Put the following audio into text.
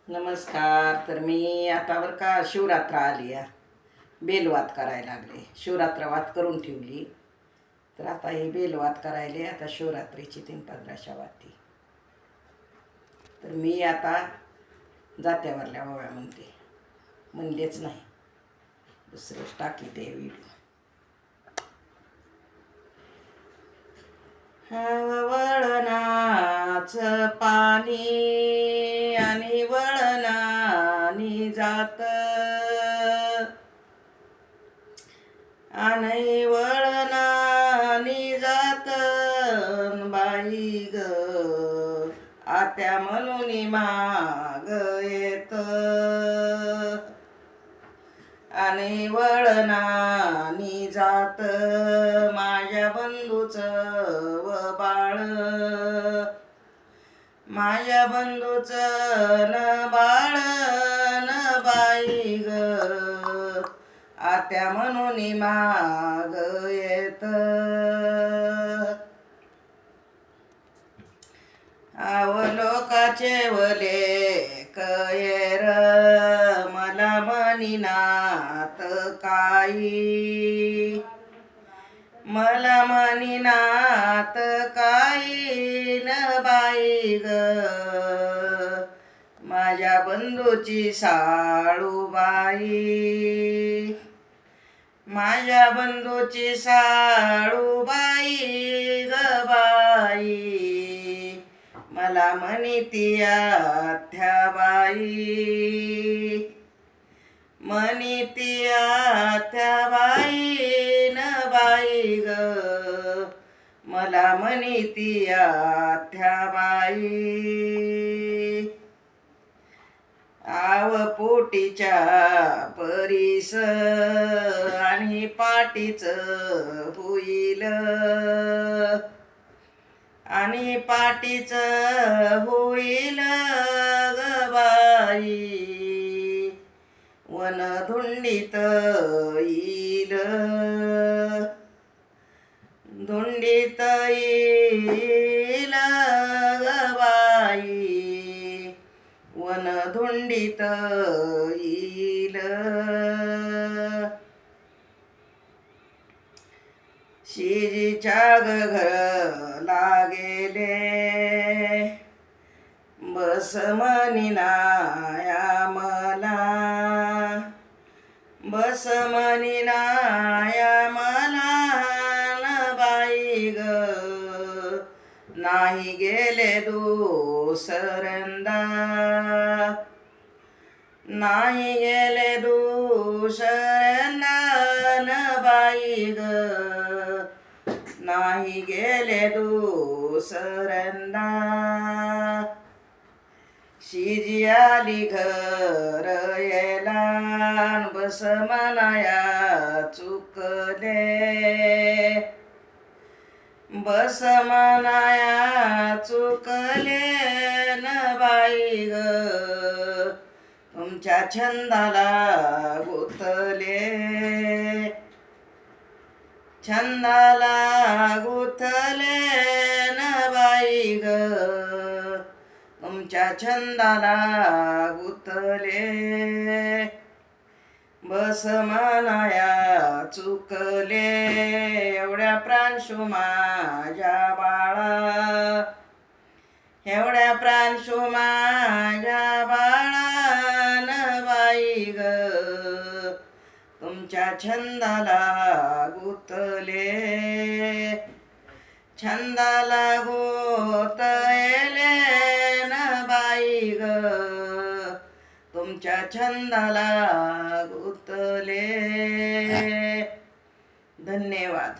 नमस्कार. तर मी आता बरं का शिवरात्र आली या बेलवात करायला लागले. शिवरात्र वात करून ठेवली, तर आता ही बेलवात करायले. आता शिवरात्रीची 3-15 वाती. तर मी आता जात्यावरल्या ओव्या म्हणलेच नाही, दुसरेच टाकी ते व्हिडिओ. वळणाच पाणी आणि वळणानी जात, आणि वळणानी जात बाई ग, आत्या म्हणून माग येत, आणि वळणानी जात माझ्या बंधूच व बाळ, माझ्या बंधूच न बाळ न बाई ग, आत्या म्हणून माग येत. आव लोकाचे वले कयेर मला म्हणिनात काही, मला म्हणिनात काही न बाई ग, माझ्या बंधूची साळूबाई, माझ्या बंधूची साळूबाई ग बाई, मला म्हणिती आत्याबाई, म्हणिती आत्याबाई न बाई ग, मला म्हणिती आत्याबाई. आव पोटीच्या परीस आणि पाटीच होईल, आणि पाटीच होईल ग बाई, वन धुंडीत येईल, धुंडीत येईल ग बाई, वन धुंडीत येईल. शिजीच्या घर लागेले बस म्हणिनाया मला, बस म्हणिनाया मला न बाई ग, नाही गेले दुसऱ्यांदा, नाही गेले दुसऱ्यांदा न बाई ग, नाही गेले दुसऱ्यांदा. शिजी आली घर येला बस मनाया चुकले, बस मनाया चुकले न बाई ग, तुमच्या छंदाला गुंतले, छंदाला गुंतले न बाई ग, तुमच्या छंदाला गुंतले, बस मनाया चुकले. एवढ्या प्राणशू माझ्या बाळा, एवढ्या प्राणशू माझ्या बाळा न बाई ग, तुमच्या छंदाला गुंतले, छंदाला गुंतले न बाई ग, तुमच्या छंदाला गुंतले. धन्यवाद.